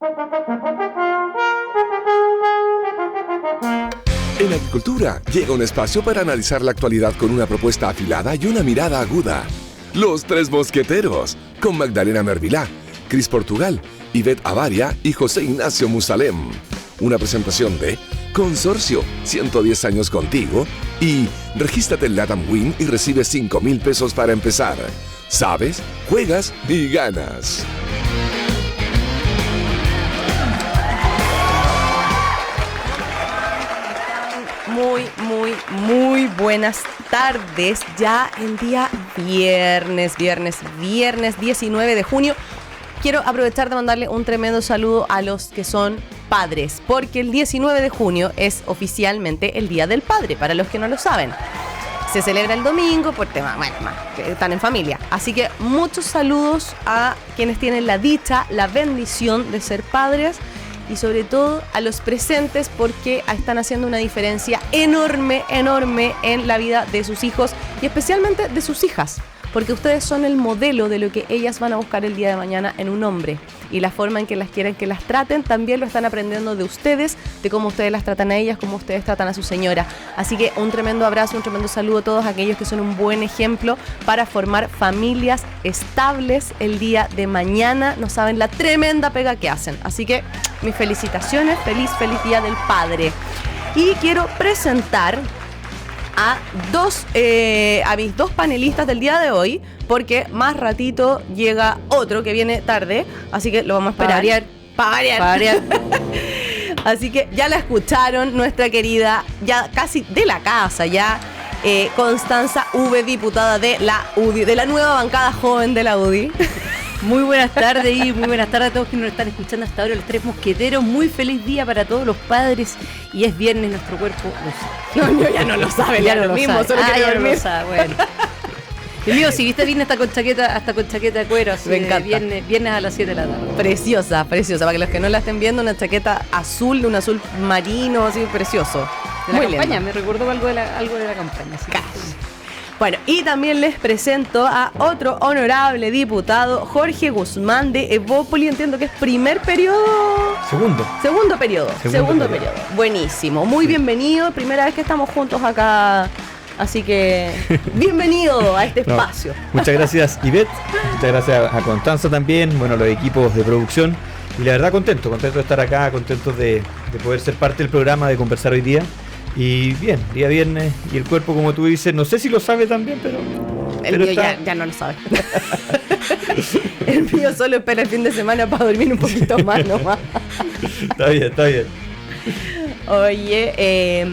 En Agricultura llega un espacio para analizar la actualidad con una propuesta afilada y una mirada aguda. Los Tres Mosqueteros, con Magdalena Mervilá, Cris Portugal, Ivette Avaria y José Ignacio Musalem. Una presentación de Consorcio, 110 años contigo, y regístrate en Latam Win y recibe 5,000 pesos para empezar. Sabes, juegas y ganas. Muy buenas tardes. Ya el día viernes 19 de junio. Quiero aprovechar de mandarle un tremendo saludo a los que son padres, porque el 19 de junio es oficialmente el Día del Padre, para los que no lo saben. Se celebra el domingo por tema, que están en familia. Así que muchos saludos a quienes tienen la dicha, la bendición de ser padres, y sobre todo a los presentes, porque están haciendo una diferencia enorme en la vida de sus hijos y especialmente de sus hijas, porque ustedes son el modelo de lo que ellas van a buscar el día de mañana en un hombre, y la forma en que las quieren que las traten también lo están aprendiendo de ustedes, de cómo ustedes las tratan a ellas, cómo ustedes tratan a su señora. Así que un tremendo abrazo, un tremendo saludo a todos aquellos que son un buen ejemplo para formar familias estables el día de mañana. No saben la tremenda pega que hacen, así que mis felicitaciones, feliz Día del Padre. Y quiero presentar a mis dos panelistas del día de hoy, porque más ratito llega otro que viene tarde, así que lo vamos a esperar. Para variar. Así que ya la escucharon, nuestra querida, ya casi de la casa, Constanza V, diputada de la UDI, de la nueva bancada joven de la UDI. Muy buenas tardes y muy buenas tardes a todos que nos están escuchando hasta ahora, los Tres Mosqueteros. Muy feliz día para todos los padres, y es viernes, nuestro cuerpo lo sabe. No, ya no lo sabe, ya lo mismo, solo que ya no lo sabe, bueno. El mío, si viste, viene hasta con chaqueta de cuero, así. Me encanta. Viernes a las 7 de la tarde. Preciosa, para que los que no la estén viendo, una chaqueta azul, un azul marino, así, precioso. De la campaña, me recordó algo de la campaña. Así. Bueno, y también les presento a otro honorable diputado, Jorge Guzmán de Evópoli. Entiendo que es primer periodo. Segundo periodo. Buenísimo, muy bienvenido. Primera vez que estamos juntos acá. Así que bienvenido a este espacio. Muchas gracias, Ivette. Muchas gracias a Constanza también. Bueno, los equipos de producción. Y la verdad contento de estar acá, contento de poder ser parte del programa, de conversar hoy día. Y bien, día viernes, y el cuerpo, como tú dices, no sé si lo sabe también, pero el mío ya no lo sabe. El mío solo espera el fin de semana para dormir un poquito más nomás. Está bien. Oye,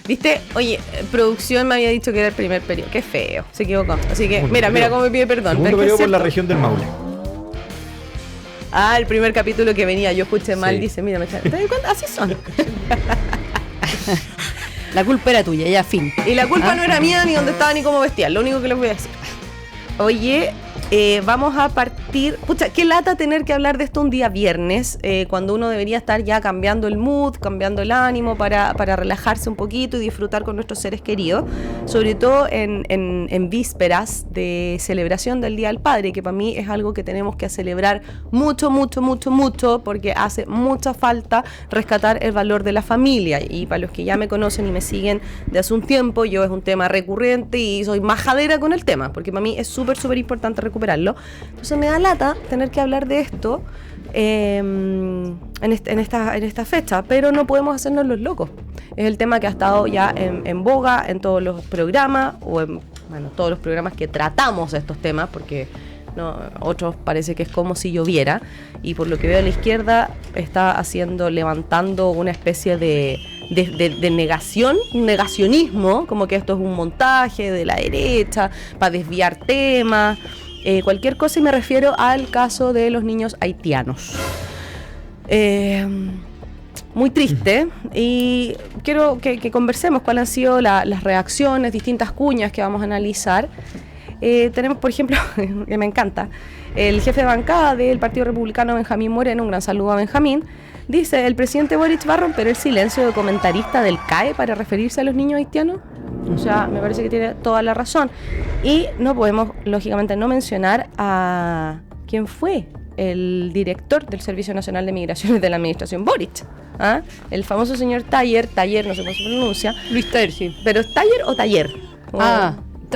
¿viste? Oye, producción me había dicho que era el primer periodo. Qué feo, se equivocó. Así que, mira cómo me pide perdón. Segundo periodo por la región del Maule. El primer capítulo que venía, yo escuché mal, dice, mira, ¿te das cuenta? Así son. La culpa era tuya, ya, fin. Y la culpa no era mía, ni dónde estaba, ni cómo vestía. Lo único que les voy a decir. Oye, vamos a partir. Pucha, qué lata tener que hablar de esto un día viernes, cuando uno debería estar ya cambiando el mood, cambiando el ánimo para relajarse un poquito y disfrutar con nuestros seres queridos, sobre todo en vísperas de celebración del Día del Padre, que para mí es algo que tenemos que celebrar mucho, porque hace mucha falta rescatar el valor de la familia. Y para los que ya me conocen y me siguen de hace un tiempo, yo es un tema recurrente y soy majadera con el tema, porque para mí es súper importante recuperarlo. Entonces me da lata tener que hablar de esto en esta fecha, pero no podemos hacernos los locos. Es el tema que ha estado ya en boga en todos los programas, o en todos los programas que tratamos estos temas, porque otros parece que es como si lloviera, y por lo que veo a la izquierda está levantando una especie de negacionismo, como que esto es un montaje de la derecha para desviar temas, cualquier cosa, y me refiero al caso de los niños haitianos. Muy triste, y quiero que conversemos cuáles han sido las reacciones, distintas cuñas que vamos a analizar. Tenemos, por ejemplo, que me encanta, el jefe de bancada del Partido Republicano, Benjamín Moreno, un gran saludo a Benjamín, dice: ¿el presidente Boric va a romper el silencio de comentarista del CAE para referirse a los niños haitianos? O sea, me parece que tiene toda la razón. Y no podemos, lógicamente, no mencionar a quien fue el director del Servicio Nacional de Migraciones de la Administración Boric. ¿Ah? El famoso señor Taller, no sé cómo se pronuncia. Luis Taller, sí. ¿Pero es Taller o Taller?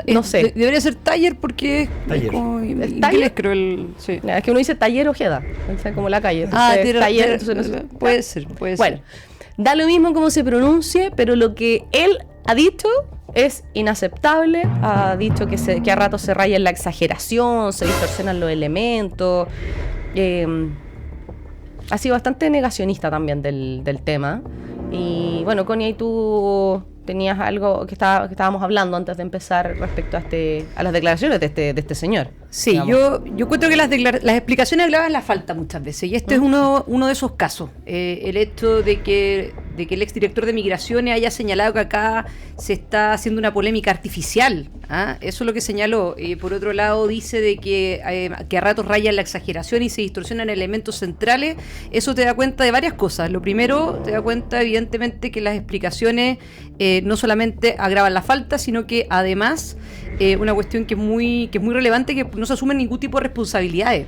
No sé. Debería ser Taller porque es Taller. como ¿Es inglés, Taller? creo. Sí. Es que uno dice Taller Ojeda, o sea, como la calle. Entonces, Taller, entonces no sé. puede ser. Bueno, da lo mismo cómo se pronuncie, pero lo que él ha dicho es inaceptable. Ha dicho que a ratos se raya en la exageración, se distorsionan los elementos. Ha sido bastante negacionista también del tema. Y bueno, Connie, tú tenías algo que estábamos hablando antes de empezar respecto a las declaraciones de este señor. Sí, digamos. yo encuentro que las explicaciones hablaban la falta muchas veces, y este es uno de esos casos. El hecho de que el exdirector de Migraciones haya señalado que acá se está haciendo una polémica artificial, ¿ah? Eso es lo que señaló. Por otro lado, dice de que a ratos raya en la exageración y se distorsionan elementos centrales. Eso te da cuenta de varias cosas. Lo primero, te da cuenta evidentemente que las explicaciones no solamente agravan la falta, sino que además una cuestión que es muy relevante, que no se asumen ningún tipo de responsabilidades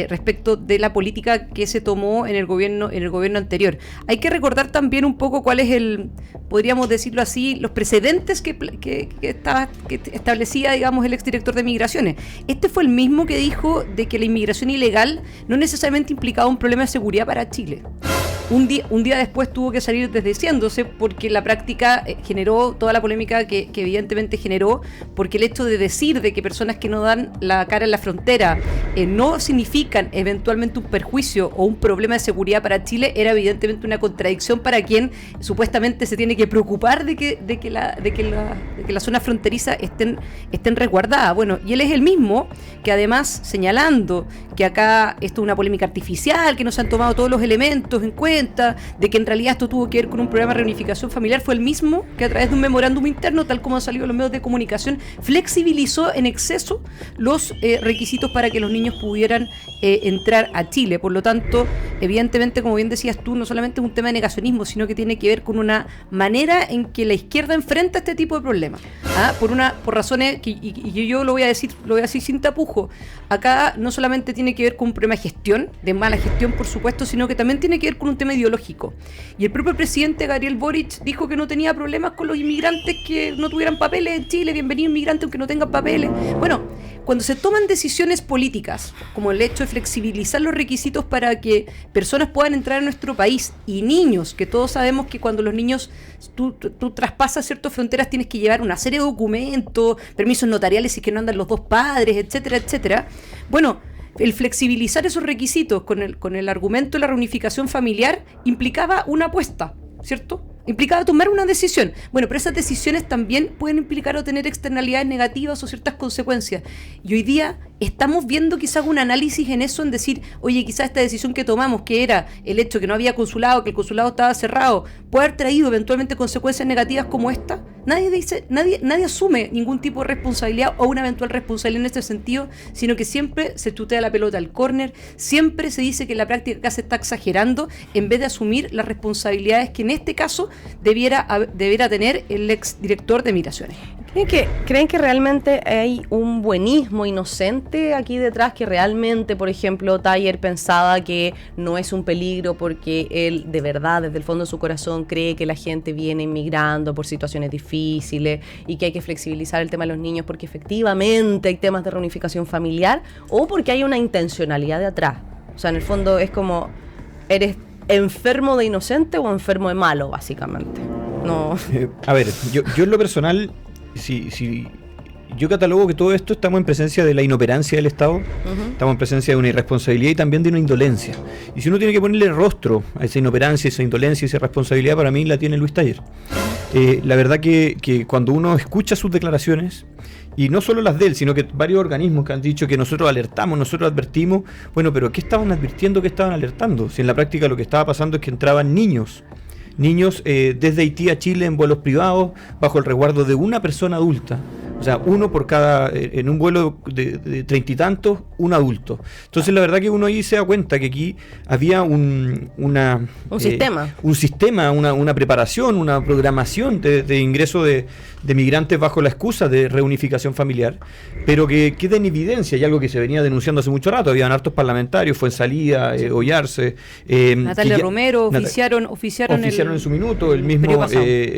respecto de la política que se tomó en el gobierno anterior. Hay que recordar también un poco cuál es podríamos decirlo así, los precedentes que establecía, digamos, el exdirector de Migraciones. Este fue el mismo que dijo de que la inmigración ilegal no necesariamente implicaba un problema de seguridad para Chile. Un día después tuvo que salir desdiciéndose porque la práctica generó toda la polémica que evidentemente generó, porque el hecho de decir de que personas que no dan la cara en la frontera no significan eventualmente un perjuicio o un problema de seguridad para Chile era evidentemente una contradicción para quien supuestamente se tiene que preocupar de que las zonas fronterizas estén resguardadas. Bueno, y él es el mismo que además señalando que acá esto es una polémica artificial, que no se han tomado todos los elementos en cuenta, de que en realidad esto tuvo que ver con un programa de reunificación familiar, fue el mismo que a través de un memorándum interno, tal como han salido los medios de comunicación, flexibilizó en exceso los requisitos para que los niños pudieran entrar a Chile. Por lo tanto, evidentemente, como bien decías tú, no solamente es un tema de negacionismo, sino que tiene que ver con una manera en que la izquierda enfrenta este tipo de problemas. Por razones que y yo lo voy a decir sin tapujo. Acá no solamente tiene que ver con un problema de gestión, de mala gestión, por supuesto, sino que también tiene que ver con un tema ideológico. Y el propio presidente Gabriel Boric dijo que no tenía problemas con los inmigrantes que no tuvieran papeles en Chile, bienvenido inmigrante aunque no tengan papeles. Bueno, cuando se toman decisiones políticas, como el hecho de flexibilizar los requisitos para que personas puedan entrar a nuestro país, y niños, que todos sabemos que cuando los niños tú traspasas ciertas fronteras tienes que llevar una serie de documentos, permisos notariales si es que no andan los dos padres, etcétera, etcétera. Bueno, el flexibilizar esos requisitos con el argumento de la reunificación familiar implicaba una apuesta, ¿cierto? Implicaba tomar una decisión. Bueno, pero esas decisiones también pueden implicar o tener externalidades negativas o ciertas consecuencias. Y hoy día estamos viendo quizás un análisis en eso, en decir, oye, quizás esta decisión que tomamos, que era el hecho que no había consulado, que el consulado estaba cerrado, puede haber traído eventualmente consecuencias negativas como esta. Nadie asume ningún tipo de responsabilidad o una eventual responsabilidad en este sentido, sino que siempre se chutea la pelota al córner, siempre se dice que la práctica acá se está exagerando, en vez de asumir las responsabilidades que en este caso debiera tener el exdirector de Migraciones. ¿Creen que realmente hay un buenismo inocente aquí detrás, que realmente, por ejemplo, Taller pensaba que no es un peligro porque él de verdad, desde el fondo de su corazón, cree que la gente viene inmigrando por situaciones difíciles y que hay que flexibilizar el tema de los niños porque efectivamente hay temas de reunificación familiar, o porque hay una intencionalidad de atrás? O sea, en el fondo es como, ¿eres enfermo de inocente o enfermo de malo, básicamente? No. A ver, yo en lo personal, si yo catalogo que todo esto estamos en presencia de la inoperancia del Estado, estamos en presencia de una irresponsabilidad y también de una indolencia. Y si uno tiene que ponerle rostro a esa inoperancia, esa indolencia y esa responsabilidad, para mí la tiene Luis Taller. La verdad que cuando uno escucha sus declaraciones, y no solo las de él, sino que varios organismos que han dicho que nosotros alertamos, nosotros advertimos, bueno, pero ¿qué estaban advirtiendo, qué estaban alertando? Si en la práctica lo que estaba pasando es que entraban niños desde Haití a Chile en vuelos privados bajo el resguardo de una persona adulta, o sea, uno por cada, en un vuelo de 30 y tantos, un adulto. Entonces la verdad que uno ahí se da cuenta que aquí había un sistema, una preparación, una programación de ingreso de migrantes bajo la excusa de reunificación familiar, pero que queda en evidencia, y algo que se venía denunciando hace mucho rato. Habían hartos parlamentarios, Fuenzalía, Ollarse, Natalia Romero oficiaron en su minuto, el mismo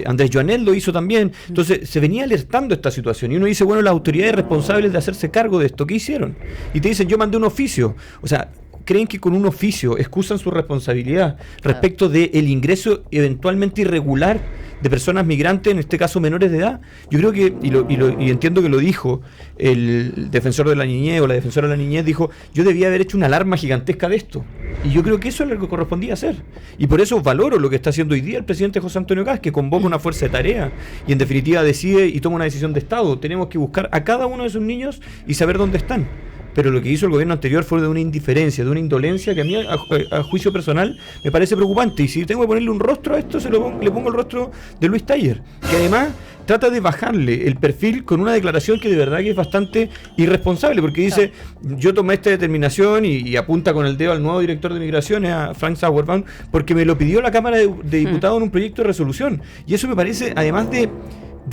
Andrés Joanel lo hizo también. Entonces se venía alertando esta situación y uno dice, bueno, las autoridades responsables de hacerse cargo de esto, ¿qué hicieron? Y te dicen, yo mandé un oficio. O sea, creen que con un oficio excusan su responsabilidad respecto del ingreso eventualmente irregular de personas migrantes, en este caso menores de edad. Yo creo que, y entiendo que lo dijo el defensor de la niñez o la defensora de la niñez, dijo, yo debía haber hecho una alarma gigantesca de esto. Y yo creo que eso es lo que correspondía hacer. Y por eso valoro lo que está haciendo hoy día el presidente José Antonio Kast, que convoca una fuerza de tarea y en definitiva decide y toma una decisión de Estado. Tenemos que buscar a cada uno de esos niños y saber dónde están. Pero lo que hizo el gobierno anterior fue de una indiferencia, de una indolencia que a mí, a juicio personal, me parece preocupante. Y si tengo que ponerle un rostro a esto, le pongo el rostro de Luis Taller, que además trata de bajarle el perfil con una declaración que de verdad que es bastante irresponsable, porque dice, yo tomé esta determinación y apunta con el dedo al nuevo director de Migraciones, a Frank Sauerbaum, porque me lo pidió la Cámara de Diputados en un proyecto de resolución. Y eso me parece, además de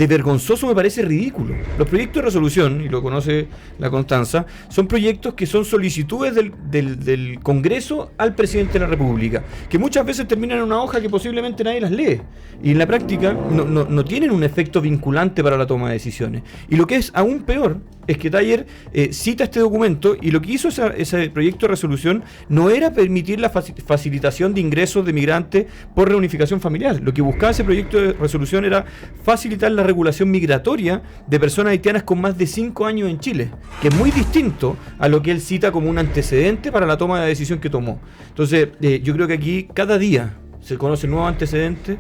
vergonzoso, me parece ridículo. Los proyectos de resolución, y lo conoce la Constanza, son proyectos que son solicitudes del Congreso al presidente de la República, que muchas veces terminan en una hoja que posiblemente nadie las lee, y en la práctica no tienen un efecto vinculante para la toma de decisiones. Y lo que es aún peor es que Taller cita este documento, y lo que hizo ese proyecto de resolución no era permitir la facilitación de ingresos de migrantes por reunificación familiar. Lo que buscaba ese proyecto de resolución era facilitar la regulación migratoria de personas haitianas con más de 5 años en Chile, que es muy distinto a lo que él cita como un antecedente para la toma de la decisión que tomó. Entonces, yo creo que aquí cada día se conocen nuevos antecedentes.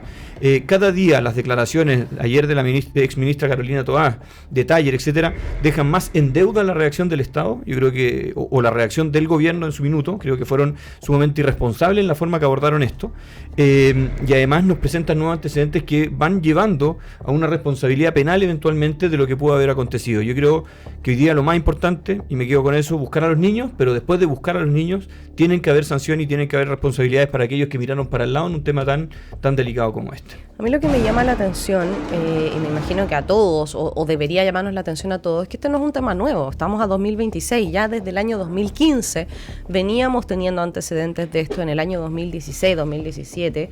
Cada día las declaraciones ayer de la exministra Carolina Toá, de Taller, etcétera, dejan más en deuda la reacción del Estado, yo creo que, o la reacción del gobierno en su minuto. Creo que fueron sumamente irresponsables en la forma que abordaron esto, y además nos presentan nuevos antecedentes que van llevando a una responsabilidad penal eventualmente de lo que pudo haber acontecido. Yo creo que hoy día lo más importante, y me quedo con eso, buscar a los niños, pero después de buscar a los niños tienen que haber sanciones y tienen que haber responsabilidades para aquellos que miraron para el lado en un tema tan delicado como este. A mí lo que me llama la atención, y me imagino que a todos, o debería llamarnos la atención a todos, es que este no es un tema nuevo. Estamos a 2026, ya desde el año 2015 veníamos teniendo antecedentes de esto. En el año 2016, 2017,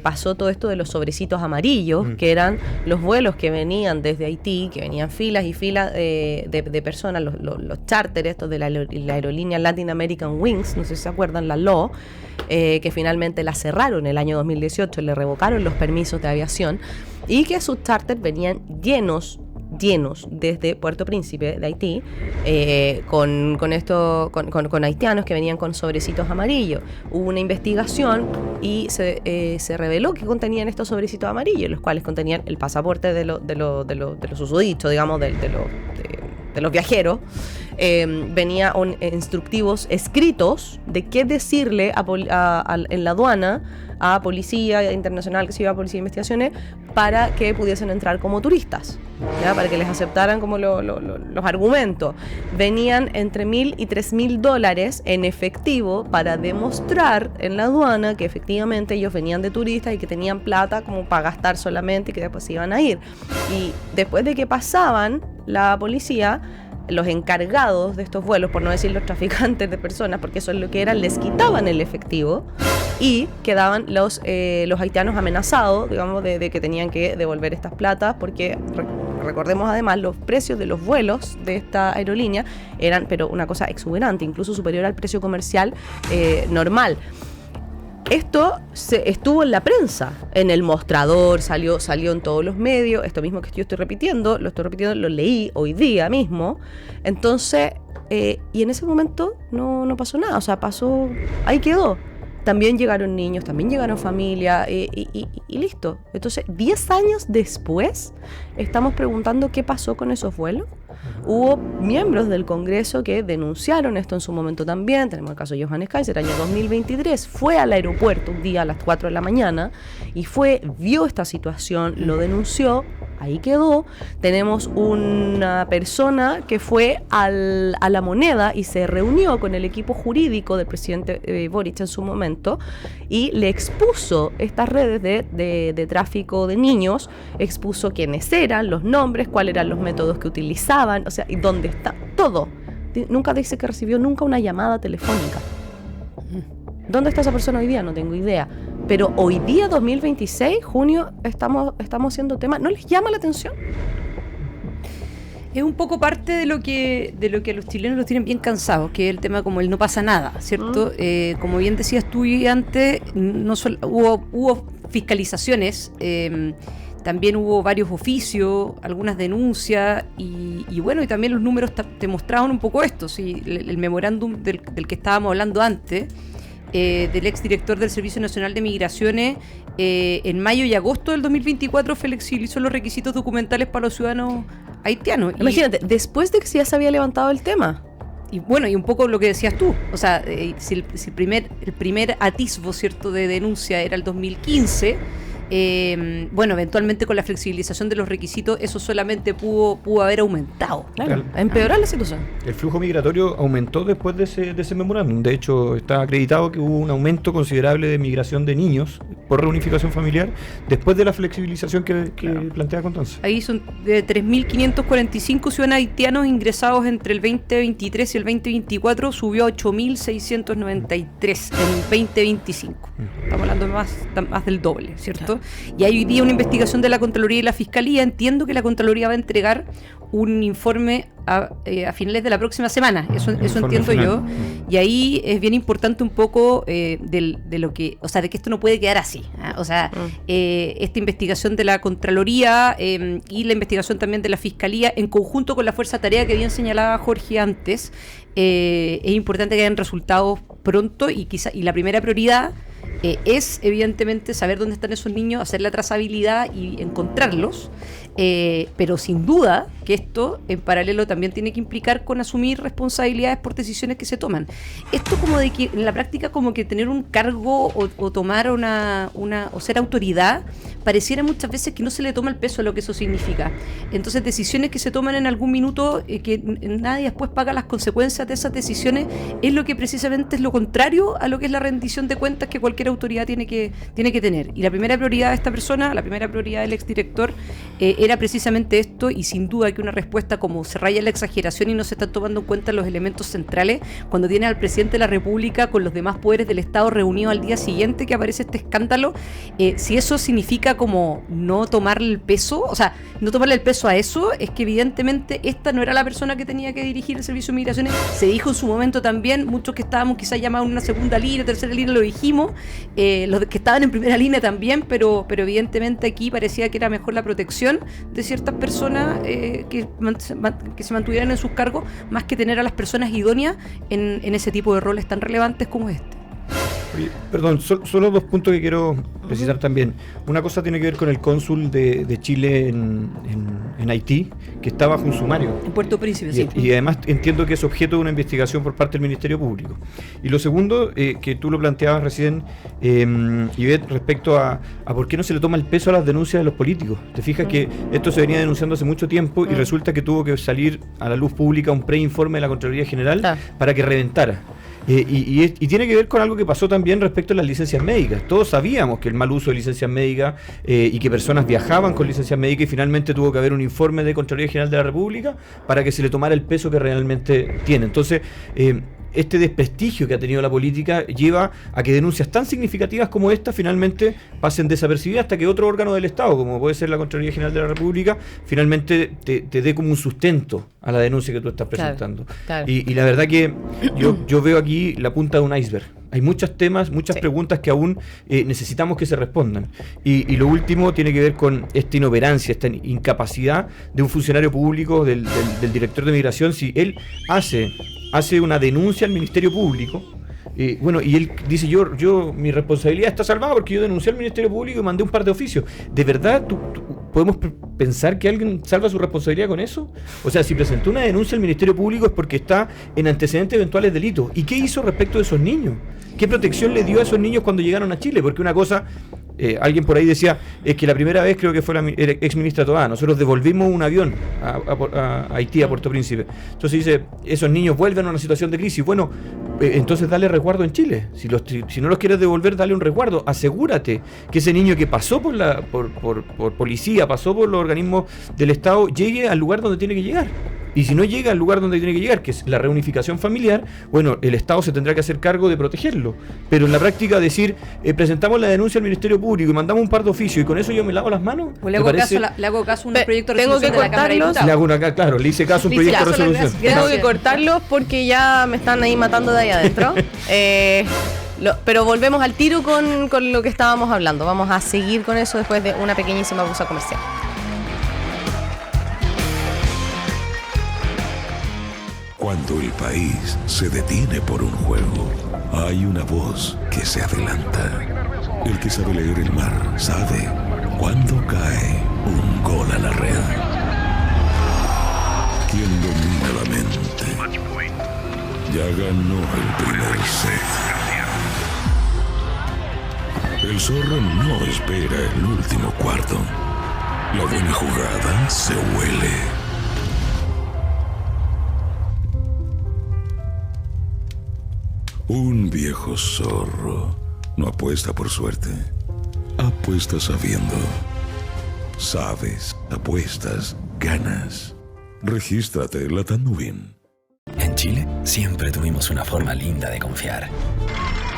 pasó todo esto de los sobrecitos amarillos, que eran los vuelos que venían desde Haití, que venían filas y filas de personas, los charters estos de la aerolínea Latin American Wings, no sé si se acuerdan, la LO, que finalmente la cerraron en el año 2018, le revocaron los permisos de aviación, y que sus charters venían llenos desde Puerto Príncipe de Haití, con haitianos que venían con sobrecitos amarillos. Hubo una investigación y se reveló que contenían estos sobrecitos amarillos, los cuales contenían el pasaporte de los susodichos, digamos, de los viajeros. Venía instructivos escritos de qué decirle en la aduana a Policía Internacional, que se iba a Policía de Investigaciones, para que pudiesen entrar como turistas, ¿ya? Para que les aceptaran como los argumentos. Venían entre $1,000 y $3,000 en efectivo para demostrar en la aduana que efectivamente ellos venían de turistas y que tenían plata como para gastar solamente y que después se iban a ir. Y después de que pasaban la policía, los encargados de estos vuelos, por no decir los traficantes de personas, porque eso es lo que eran, les quitaban el efectivo y quedaban los haitianos amenazados, digamos, de que tenían que devolver estas platas, porque recordemos además los precios de los vuelos de esta aerolínea eran, pero una cosa exuberante, incluso superior al precio comercial normal. Esto estuvo en la prensa, en El Mostrador, salió en todos los medios. Esto mismo que yo estoy repitiendo, lo leí hoy día mismo. Entonces, y en ese momento no pasó nada, o sea, ahí quedó. También llegaron niños, también llegaron familias, y listo. Entonces, 10 años después, estamos preguntando qué pasó con esos vuelos. Hubo miembros del Congreso que denunciaron esto en su momento también. Tenemos el caso de Johannes Kaiser, año 2023. Fue al aeropuerto un día a las 4 de la mañana y vio esta situación, lo denunció, ahí quedó. Tenemos una persona que fue a La Moneda y se reunió con el equipo jurídico del presidente Boric en su momento y le expuso estas redes de tráfico de niños, expuso quiénes eran, los nombres, cuáles eran los métodos que utilizaban, o sea, y dónde está, todo. Nunca dice que recibió nunca una llamada telefónica. ¿Dónde está esa persona hoy día? No tengo idea. Pero hoy día, 2026, junio, estamos haciendo tema. ¿No les llama la atención? Es un poco parte de lo que a los chilenos los tienen bien cansados, que es el tema como el no pasa nada, ¿cierto? Como bien decías tú antes, hubo fiscalizaciones, también hubo varios oficios, algunas denuncias y bueno, y también los números te mostraban un poco esto. ¿Sí? El memorándum del que estábamos hablando antes, del exdirector del Servicio Nacional de Migraciones, en mayo y agosto del 2024 flexibilizó los requisitos documentales para los ciudadanos haitianos. Imagínate, después de que ya se había levantado el tema. Y bueno, y un poco lo que decías tú, o sea, si el primer atisbo, ¿cierto?, de denuncia era el 2015, bueno, eventualmente con la flexibilización de los requisitos eso solamente pudo haber aumentado. Claro, empeorar la situación. El flujo migratorio aumentó después de ese memorándum. De hecho, está acreditado que hubo un aumento considerable de migración de niños por reunificación familiar después de la flexibilización que plantea Constanza. Ahí son de 3.545 ciudadanos haitianos ingresados entre el 2023 y el 2024, subió a 8.693 en el 2025. Estamos hablando de más del doble, ¿cierto? Y hay hoy día una investigación de la Contraloría y la Fiscalía. Entiendo que la Contraloría va a entregar un informe a finales de la próxima semana. Eso entiendo final. Yo. Y ahí es bien importante un poco de lo que, o sea, de que esto no puede quedar así. O sea, esta investigación de la Contraloría y la investigación también de la Fiscalía, en conjunto con la Fuerza Tarea que bien señalaba Jorge antes, es importante que hayan resultados pronto y la primera prioridad es evidentemente saber dónde están esos niños, hacer la trazabilidad y encontrarlos, pero sin duda que esto en paralelo también tiene que implicar con asumir responsabilidades por decisiones que se toman. Esto como de que en la práctica como que tener un cargo o tomar o ser autoridad pareciera muchas veces que no se le toma el peso a lo que eso significa. Entonces decisiones que se toman en algún minuto que nadie después paga las consecuencias de esas decisiones es lo que precisamente es lo contrario a lo que es la rendición de cuentas que cualquier autoridad tiene que tener. Y la primera prioridad de esta persona, la primera prioridad del exdirector era precisamente esto, y sin duda que una respuesta como se raya la exageración y no se están tomando en cuenta los elementos centrales cuando tiene al presidente de la República con los demás poderes del Estado reunidos al día siguiente que aparece este escándalo. Si eso significa como no tomarle el peso, o sea, no tomarle el peso a eso, es que evidentemente esta no era la persona que tenía que dirigir el Servicio de Migraciones. Se dijo en su momento también, muchos que estábamos quizás llamados en una segunda línea, tercera línea, lo dijimos, los que estaban en primera línea también, pero evidentemente aquí parecía que era mejor la protección de ciertas personas que se mantuvieran en sus cargos, más que tener a las personas idóneas en ese tipo de roles tan relevantes como este. Oye, perdón, solo dos puntos que quiero precisar también. Una cosa tiene que ver con el cónsul de Chile en Haití, que está bajo un sumario. En Puerto Príncipe, sí. Y además entiendo que es objeto de una investigación por parte del Ministerio Público. Y lo segundo, que tú lo planteabas recién, Ivette, respecto a por qué no se le toma el peso a las denuncias de los políticos. Te fijas que esto se venía denunciando hace mucho tiempo y resulta que tuvo que salir a la luz pública un preinforme de la Contraloría General para que reventara. Y tiene que ver con algo que pasó también respecto a las licencias médicas. Todos sabíamos que el mal uso de licencias médicas y que personas viajaban con licencias médicas, y finalmente tuvo que haber un informe de Contraloría General de la República para que se le tomara el peso que realmente tiene. Entonces, este desprestigio que ha tenido la política lleva a que denuncias tan significativas como esta finalmente pasen desapercibidas hasta que otro órgano del Estado, como puede ser la Contraloría General de la República, finalmente te dé como un sustento a la denuncia que tú estás presentando. Claro. Y la verdad que yo veo aquí la punta de un iceberg. Hay muchos temas, muchas preguntas que aún necesitamos que se respondan. Y lo último tiene que ver con esta inoperancia, esta incapacidad de un funcionario público, del director de migración. Si él hace una denuncia al Ministerio Público, bueno, y él dice, yo mi responsabilidad está salvada porque yo denuncié al Ministerio Público y mandé un par de oficios. ¿De verdad ¿podemos pensar que alguien salva su responsabilidad con eso? O sea, si presentó una denuncia al Ministerio Público es porque está en antecedentes de eventuales delitos. ¿Y qué hizo respecto de esos niños? ¿Qué protección le dio a esos niños cuando llegaron a Chile? Porque una cosa, alguien por ahí decía, es que la primera vez creo que fue la ex ministra Toá, nosotros devolvimos un avión a Haití, a Puerto Príncipe. Entonces dice, esos niños vuelven a una situación de crisis. Bueno, entonces dale resguardo en Chile. Si no los quieres devolver, dale un resguardo. Asegúrate que ese niño que pasó por policía, pasó por los organismos del Estado, llegue al lugar donde tiene que llegar. Y si no llega al lugar donde tiene que llegar, que es la reunificación familiar, bueno, el Estado se tendrá que hacer cargo de protegerlo. Pero en la práctica decir, presentamos la denuncia al Ministerio Público y mandamos un par de oficio y con eso yo me lavo las manos. O le hago caso a un proyecto de resolución de la Cámara de Diputados. Le hice caso a un proyecto de resolución. Tengo que cortarlos porque ya me están ahí matando de ahí adentro. Pero volvemos al tiro con lo que estábamos hablando. Vamos a seguir con eso después de una pequeñísima pausa comercial. Cuando el país se detiene por un juego, hay una voz que se adelanta. El que sabe leer el mar sabe cuándo cae un gol a la red. Quien domina la mente ya ganó el primer set. El zorro no espera el último cuarto. La buena jugada se huele. Un viejo zorro no apuesta por suerte, apuesta sabiendo. Sabes, apuestas, ganas. Regístrate, Latam Win. En Chile siempre tuvimos una forma linda de confiar.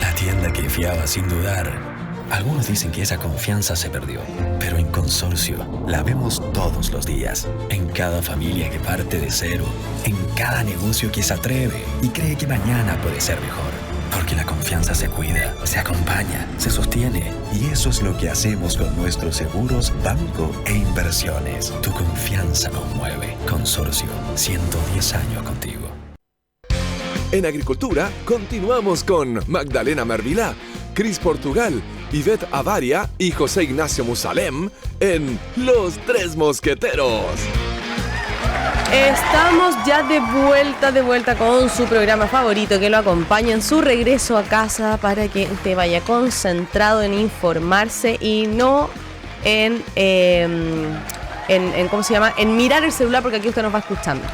La tienda que fiaba sin dudar. Algunos dicen que esa confianza se perdió, pero en Consorcio la vemos todos los días. En cada familia que parte de cero, en cada negocio que se atreve y cree que mañana puede ser mejor. Porque la confianza se cuida, se acompaña, se sostiene. Y eso es lo que hacemos con nuestros seguros, banco e inversiones. Tu confianza nos mueve. Consorcio, 110 años contigo. En Agricultura continuamos con Magdalena Mervilá, Cris Portugal, Ivette Avaria y José Ignacio Musalem en Los Tres Mosqueteros. Estamos ya de vuelta con su programa favorito que lo acompaña en su regreso a casa para que usted vaya concentrado en informarse y no en ¿cómo se llama? En mirar el celular, porque aquí usted nos va escuchando.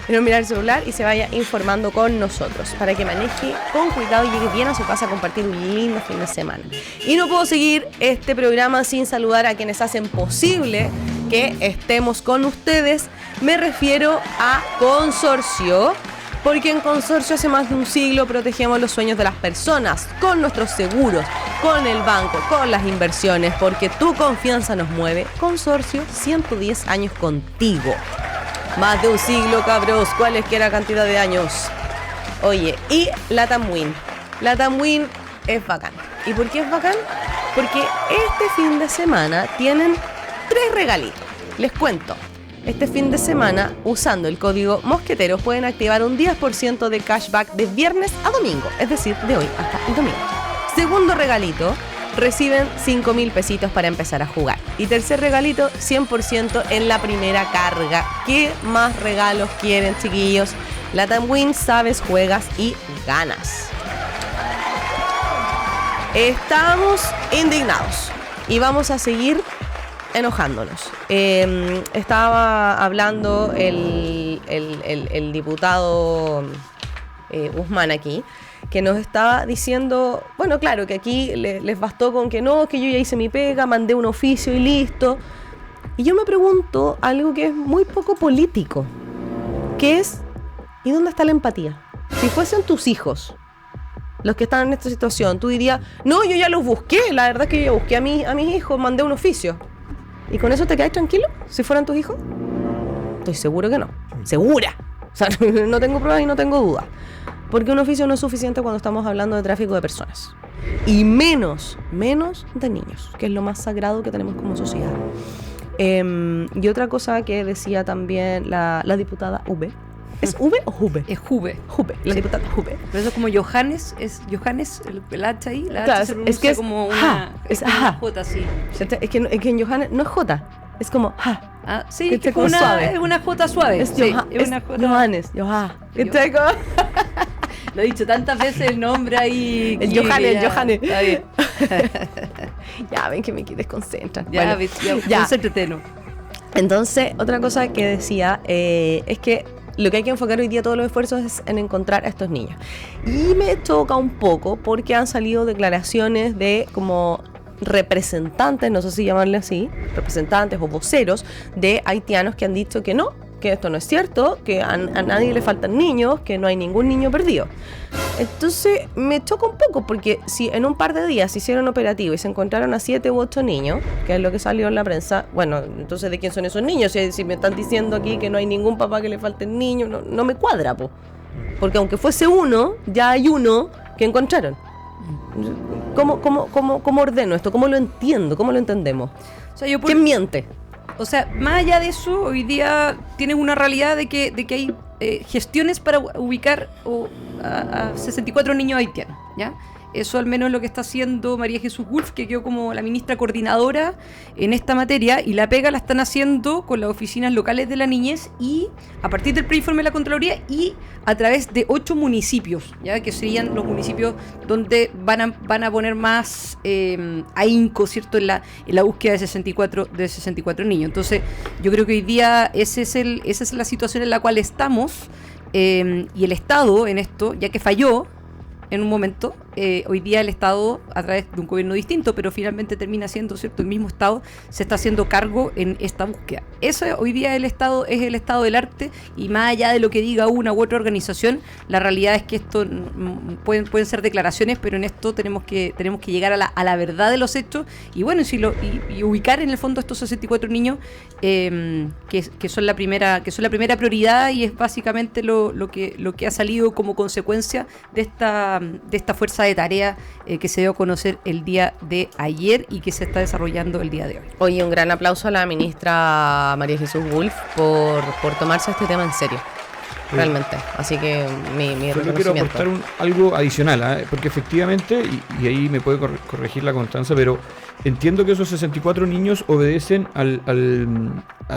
No mirar el celular y se vaya informando con nosotros para que maneje con cuidado y llegue bien a su casa a compartir un lindo fin de semana. Y no puedo seguir este programa sin saludar a quienes hacen posible que estemos con ustedes. Me refiero a Consorcio, porque en Consorcio hace más de un siglo protegemos los sueños de las personas, con nuestros seguros, con el banco, con las inversiones, porque tu confianza nos mueve. Consorcio, 110 años contigo. Más de un siglo, cabros, cualesquiera cantidad de años. Oye, y Latam Win. Latam Win es bacán. ¿Y por qué es bacán? Porque este fin de semana tienen 3 regalitos. Les cuento. Este fin de semana, usando el código Mosqueteros, pueden activar un 10% de cashback de viernes a domingo. Es decir, de hoy hasta el domingo. Segundo regalito, reciben 5.000 pesitos para empezar a jugar. Y tercer regalito, 100% en la primera carga. ¿Qué más regalos quieren, chiquillos? Latam Win, sabes, juegas y ganas. Estamos indignados y vamos a seguir enojándonos. Estaba hablando el diputado Guzmán aquí, que nos estaba diciendo, bueno, claro, que aquí les bastó con que no, que yo ya hice mi pega, mandé un oficio y listo. Y yo me pregunto algo que es muy poco político, que es, ¿y dónde está la empatía? Si fuesen tus hijos los que están en esta situación, tú dirías, no, yo ya los busqué, la verdad es que yo ya busqué a mis hijos, mandé un oficio. ¿Y con eso te quedas tranquilo? ¿Si fueran tus hijos? Estoy seguro que no. ¡Segura! O sea, no tengo pruebas y no tengo dudas. Porque un oficio no es suficiente cuando estamos hablando de tráfico de personas. Y menos de niños, que es lo más sagrado que tenemos como sociedad. Y otra cosa que decía también la diputada V, ¿Es V o Juve? Es Juve. Juve, la diputada Juve. Pero eso es como Johannes, es Johannes, el H ahí, la Claro, H se pronuncia es que es como ja, una, es como ja. una J así. Es que en Johannes no es J, es como ja. Ah, sí, Que es está como una, suave. es una J suave. Es, sí, es una J. Johannes, Johannes. ¿Está como? Lo he dicho tantas veces el nombre ahí. El que Johannes, ya- Johannes. Está bien. Ya ven que me desconcentran. Ya, Bueno, ves, ya, ya. concéntrate, ¿no? Entonces, otra cosa que decía es que lo que hay que enfocar hoy día todos los esfuerzos es en encontrar a estos niños. Y me toca un poco porque han salido declaraciones de como representantes, no sé si llamarle así, representantes o voceros de haitianos que han dicho que no, que esto no es cierto, que a nadie le faltan niños, que no hay ningún niño perdido. Entonces me choca un poco porque si en un par de días se hicieron operativos y se encontraron a 7 u 8 niños, que es lo que salió en la prensa, bueno, entonces ¿de quién son esos niños? Si me están diciendo aquí que no hay ningún papá que le falten niños, no me cuadra, po. Porque aunque fuese uno, ya hay uno que encontraron. ¿Cómo ordeno esto? ¿Cómo lo entiendo? ¿Cómo lo entendemos? O sea, ¿Quién miente? O sea, más allá de eso, hoy día tienes una realidad de que hay gestiones para ubicar a 64 niños haitianos, ¿ya? Eso al menos es lo que está haciendo María Jesús Wolf, que quedó como la ministra coordinadora en esta materia, y la pega la están haciendo con las oficinas locales de la niñez y a partir del preinforme de la Contraloría y a través de 8 municipios, ¿ya? Que serían los municipios donde van a poner más ahínco, ¿cierto? En la búsqueda de 64 niños. Entonces, yo creo que hoy día esa es la situación en la cual estamos, y el Estado en esto, ya que falló en un momento, hoy día el Estado, a través de un gobierno distinto, pero finalmente termina siendo, ¿cierto?, el mismo Estado, se está haciendo cargo en esta búsqueda. Eso hoy día el Estado es el Estado del arte, y más allá de lo que diga una u otra organización, la realidad es que esto pueden ser declaraciones, pero en esto tenemos que llegar a la verdad de los hechos, y bueno, y ubicar en el fondo estos 64 niños que son la primera prioridad, y es básicamente lo que ha salido como consecuencia de esta fuerza de tarea que se dio a conocer el día de ayer y que se está desarrollando el día de hoy. Oye, un gran aplauso a la ministra María Jesús Wolf por tomarse este tema en serio. Realmente. Así que mi Yo quiero reconocimiento. aportar algo adicional, porque efectivamente, y ahí me puede corregir la Constanza, pero entiendo que esos 64 niños obedecen a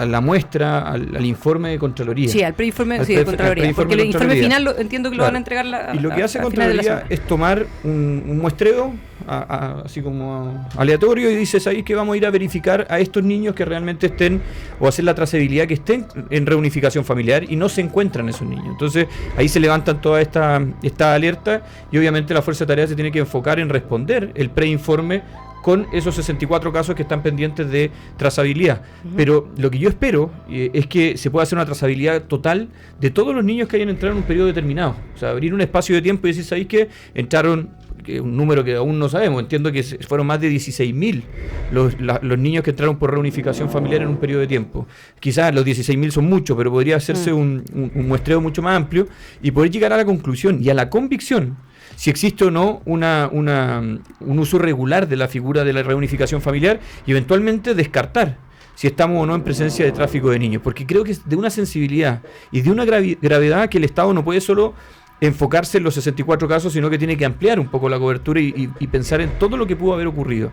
la muestra, al informe de Contraloría. Sí, al preinforme de Contraloría. Porque el informe final entiendo que lo van a entregar y lo que hace Contraloría es tomar un muestreo así como aleatorio, y dices ahí que vamos a ir a verificar a estos niños que realmente estén, o hacer la trazabilidad, que estén en reunificación familiar, y no se encuentran esos niños. Entonces ahí se levantan toda esta alerta, y obviamente la fuerza de tarea se tiene que enfocar en responder el preinforme con esos 64 casos que están pendientes de trazabilidad. Pero lo que yo espero es que se pueda hacer una trazabilidad total de todos los niños que hayan entrado en un periodo determinado. O sea, abrir un espacio de tiempo y decir, ¿sabéis qué? Entraron, un número que aún no sabemos, entiendo que fueron más de 16.000 los niños que entraron por reunificación familiar en un periodo de tiempo. Quizás los 16.000 son muchos, pero podría hacerse un muestreo mucho más amplio y poder llegar a la conclusión y a la convicción si existe o no un uso regular de la figura de la reunificación familiar, y eventualmente descartar si estamos o no en presencia de tráfico de niños, porque creo que es de una sensibilidad y de una gravedad que el Estado no puede solo enfocarse en los 64 casos, sino que tiene que ampliar un poco la cobertura y pensar en todo lo que pudo haber ocurrido.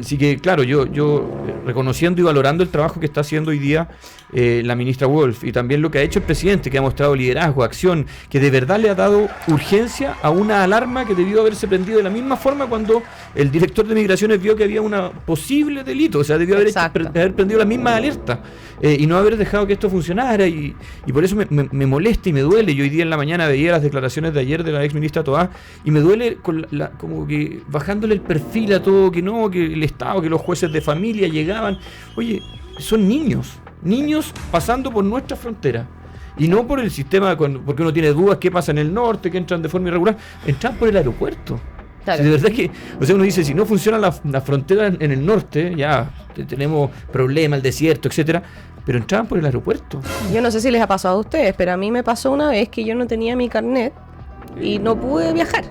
Así que, claro, yo reconociendo y valorando el trabajo que está haciendo hoy día la ministra Wolf, y también lo que ha hecho el presidente, que ha mostrado liderazgo, acción, que de verdad le ha dado urgencia a una alarma que debió haberse prendido de la misma forma cuando el director de Migraciones vio que había un posible delito. O sea, debió haber prendido la misma alerta y no haber dejado que esto funcionara, y por eso me molesta y me duele. Yo hoy día en la mañana veía las declaraciones de ayer de la ex ministra Toá, y me duele como que bajándole el perfil a todo, que no, que el Estado, que los jueces de familia llegaban. Oye, son niños pasando por nuestra frontera, y no por el sistema, porque uno tiene dudas qué pasa en el norte, que entran de forma irregular, entran por el aeropuerto. Claro. De verdad que, o sea, uno dice, si no funciona la frontera en el norte, ya tenemos problemas, el desierto, etcétera, pero entraban por el aeropuerto. Yo no sé si les ha pasado a ustedes, pero a mí me pasó una vez que yo no tenía mi carnet y no pude viajar.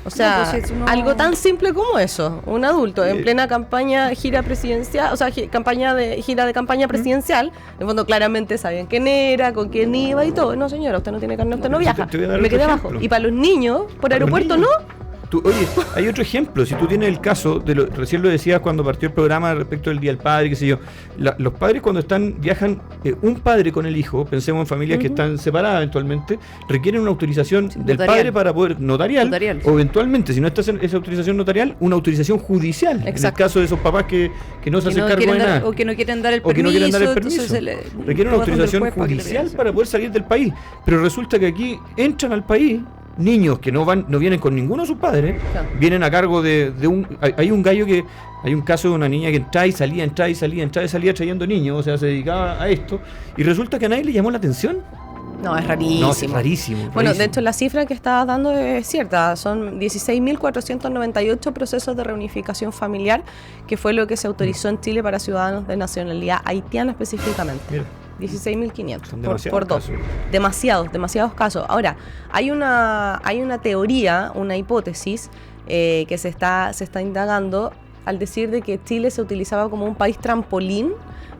O sea, No, pues eso no- algo tan simple como eso. Un adulto en plena campaña, gira presidencial, o sea, gira de campaña presidencial. En fondo, claramente sabían quién era, con quién iba y todo. No, señora, usted no tiene carnet, usted no viaja. te voy a dar Me otro quedé abajo. ejemplo. Y para los niños, por Para los aeropuerto, niños. ¿no? Oye, hay otro ejemplo. Si tú tienes el caso, recién lo decías cuando partió el programa respecto del Día del Padre, qué sé yo. Los padres cuando viajan, un padre con el hijo, pensemos en familias que están separadas eventualmente, requieren una autorización del notarial. padre para poder notarial, Notarial. o eventualmente, si no está esa autorización notarial, una autorización judicial. En el Exacto. caso de esos papás que no se Que hacen no cargo quieren de dar- nada. o que no quieren dar el O que permiso. no quieren dar el entonces permiso. se le- Requieren una todo donde el autorización juez para que le judicial vean. para poder salir del país. Pero resulta que aquí entran al país niños que no vienen con ninguno de sus padres, Claro. vienen a cargo de un... Hay un caso de una niña que entraba y salía trayendo niños, o sea, se dedicaba a esto, y resulta que a nadie le llamó la atención. No, es rarísimo. No, es rarísimo. Bueno, rarísimo. de hecho, la cifra que estabas dando es cierta. Son 16.498 procesos de reunificación familiar, que fue lo que se autorizó en Chile para ciudadanos de nacionalidad haitiana específicamente. Mira. 16.500 Son por dos. demasiados Demasiados casos. Ahora, hay una teoría, una hipótesis que se está indagando al decir de que Chile se utilizaba como un país trampolín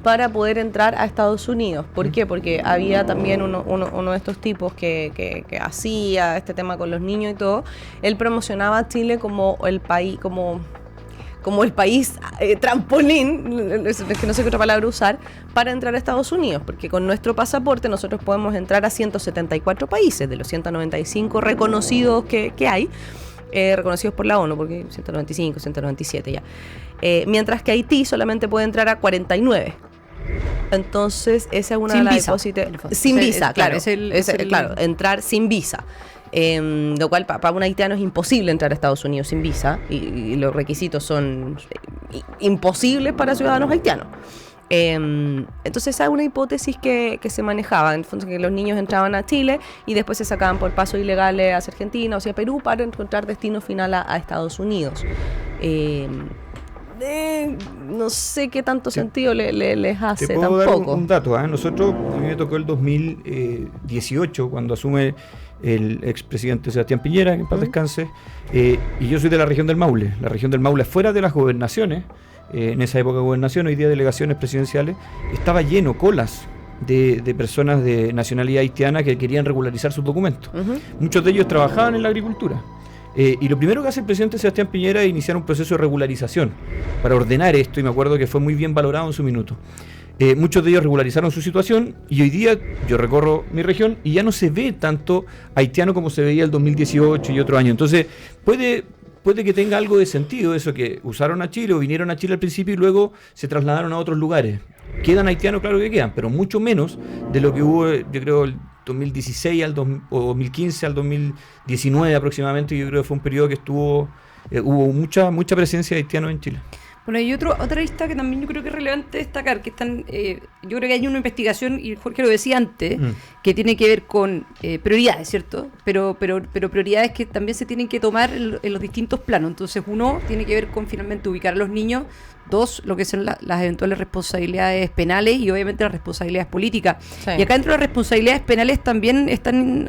para poder entrar a Estados Unidos. ¿Por qué? Porque había también uno de estos tipos que hacía este tema con los niños y todo. Él promocionaba a Chile como el país, como el país trampolín, es que no sé qué otra palabra usar, para entrar a Estados Unidos, porque con nuestro pasaporte nosotros podemos entrar a 174 países, de los 195 reconocidos que hay, reconocidos por la ONU, porque 195, 197 ya. Mientras que Haití solamente puede entrar a 49. Entonces, esa es una Sin de las visa, hipótesis. en el fondo. Sin Ese- visa, claro, claro. Claro, entrar sin visa. Lo cual para un haitiano es imposible entrar a Estados Unidos sin visa y los requisitos son imposibles para ciudadanos haitianos. Entonces esa es una hipótesis que se manejaba, en el fondo, que los niños entraban a Chile y después se sacaban por pasos ilegales hacia Argentina o hacia Perú para encontrar destino final a Estados Unidos. No sé qué tanto sentido les hace Te puedo dar tampoco. un dato. Nosotros, a mí me tocó el 2018, cuando asume el expresidente Sebastián Piñera, que en paz descanse, y yo soy de la región del Maule. La región del Maule, fuera de las gobernaciones, en esa época gobernación, hoy día delegaciones presidenciales, estaba lleno, colas de personas de nacionalidad haitiana que querían regularizar sus documentos. Muchos de ellos trabajaban en la agricultura. Y lo primero que hace el presidente Sebastián Piñera es iniciar un proceso de regularización para ordenar esto, y me acuerdo que fue muy bien valorado en su minuto. Muchos de ellos regularizaron su situación y hoy día yo recorro mi región y ya no se ve tanto haitiano como se veía el 2018 y otro año. Entonces puede que tenga algo de sentido eso, que usaron a Chile o vinieron a Chile al principio y luego se trasladaron a otros lugares. Quedan haitianos, claro que quedan, pero mucho menos de lo que hubo, yo creo, el 2016 o 2015 al 2019 aproximadamente. Yo creo que fue un periodo que hubo mucha presencia de haitianos en Chile. Bueno, y otra lista que también yo creo que es relevante destacar, que están, yo creo que hay una investigación, y Jorge lo decía antes, que tiene que ver con prioridades, ¿cierto? Pero prioridades que también se tienen que tomar en los distintos planos. Entonces, uno tiene que ver con finalmente ubicar a los niños. Dos, lo que son las eventuales responsabilidades penales y obviamente las responsabilidades políticas. Sí. Y acá dentro de las responsabilidades penales también están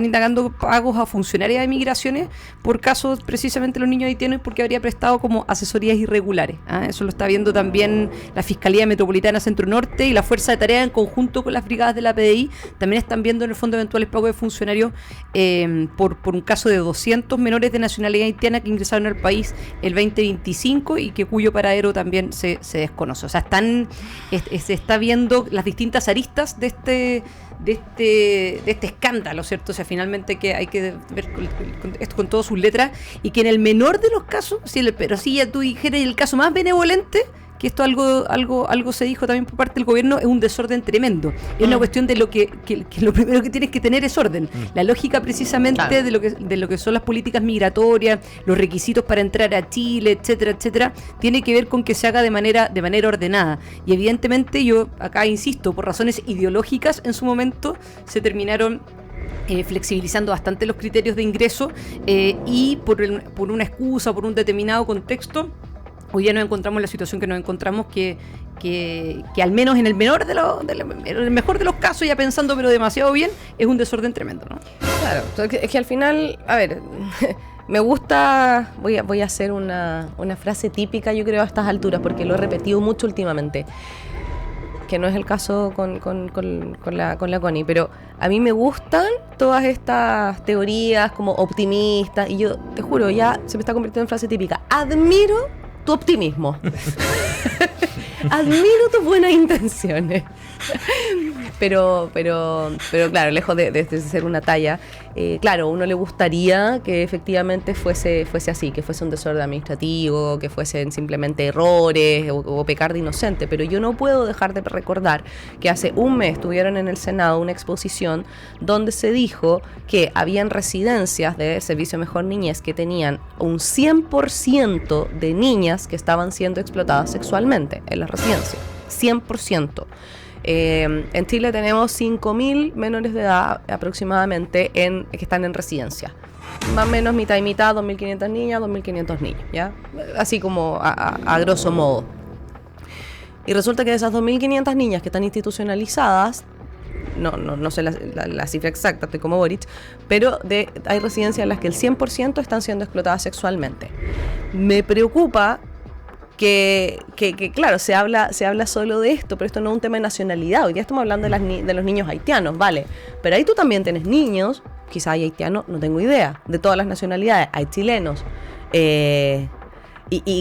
indagando pagos a funcionarias de migraciones por casos precisamente los niños haitianos porque habría prestado como asesorías irregulares. Eso lo está viendo también la Fiscalía Metropolitana Centro Norte y la Fuerza de Tarea en conjunto con las brigadas de la PDI. También están viendo en el fondo eventuales pagos de funcionarios por un caso de 200 menores de nacionalidad haitiana que ingresaron al país el 2025 y que cuyo paradero también se desconoce. O sea, se está viendo las distintas aristas de este escándalo, ¿cierto? O sea, finalmente que hay que ver esto con todas sus letras y que en el menor de los casos, pero sí ya tú dijeras el caso más benevolente, que esto algo se dijo también por parte del gobierno, es un desorden tremendo. Es una cuestión de lo que lo primero que tienes que tener es orden. La lógica precisamente Claro. de lo que son las políticas migratorias, los requisitos para entrar a Chile, etcétera, tiene que ver con que se haga de manera ordenada. Y evidentemente yo acá insisto, por razones ideológicas en su momento se terminaron flexibilizando bastante los criterios de ingreso y por una excusa, por un determinado contexto, hoy día nos encontramos en la situación que nos encontramos, que al menos en el mejor de los casos, ya pensando pero demasiado bien, es un desorden tremendo, ¿no? Claro, es que al final, a ver, me gusta, voy a hacer una frase típica, yo creo, a estas alturas, porque lo he repetido mucho últimamente, que no es el caso con la Connie, pero a mí me gustan todas estas teorías como optimistas, y yo te juro, ya se me está convirtiendo en frase típica. Admiro tu optimismo. Admiro tus buenas intenciones. Pero claro, lejos de ser una talla, claro, a uno le gustaría que efectivamente fuese así, que fuese un desorden administrativo, que fuesen simplemente errores o pecar de inocente, pero yo no puedo dejar de recordar que hace un mes tuvieron en el Senado una exposición donde se dijo que habían residencias de Servicio Mejor Niñez que tenían un 100% de niñas que estaban siendo explotadas sexualmente en las residencias, 100%. En Chile tenemos 5.000 menores de edad aproximadamente que están en residencia. Más o menos mitad y mitad, 2.500 niñas, 2.500 niños, ¿ya? Así como a grosso modo. Y resulta que de esas 2.500 niñas que están institucionalizadas, no sé la cifra exacta, estoy como Boric, pero hay residencias en las que el 100% están siendo explotadas sexualmente. Me preocupa que claro, se habla solo de esto, pero esto no es un tema de nacionalidad. Hoy día estamos hablando de los niños haitianos, vale, pero ahí tú también tienes niños, quizá hay haitianos, no tengo idea, de todas las nacionalidades, hay chilenos, y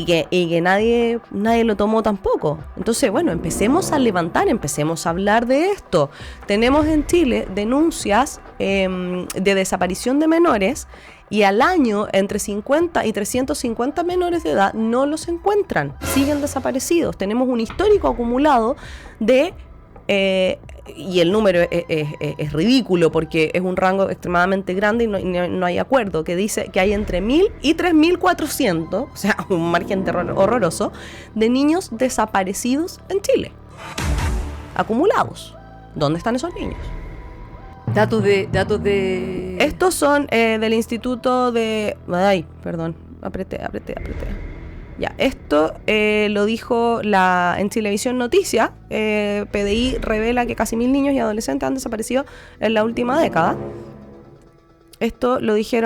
que nadie lo tomó tampoco. Entonces, bueno, empecemos a levantar, empecemos a hablar de esto. Tenemos en Chile denuncias de desaparición de menores, y al año entre 50 y 350 menores de edad no los encuentran, siguen desaparecidos. Tenemos un histórico acumulado de... y el número es ridículo porque es un rango extremadamente grande y no hay acuerdo, que dice que hay entre 1.000 y 3.400, o sea, un margen horroroso, de niños desaparecidos en Chile. Acumulados. ¿Dónde están esos niños? Datos de... Estos son del Instituto de... Ay, perdón, apreté. Ya, esto lo dijo en Chilevisión Noticias. PDI revela que casi 1.000 niños y adolescentes han desaparecido en la última década. Esto lo dijo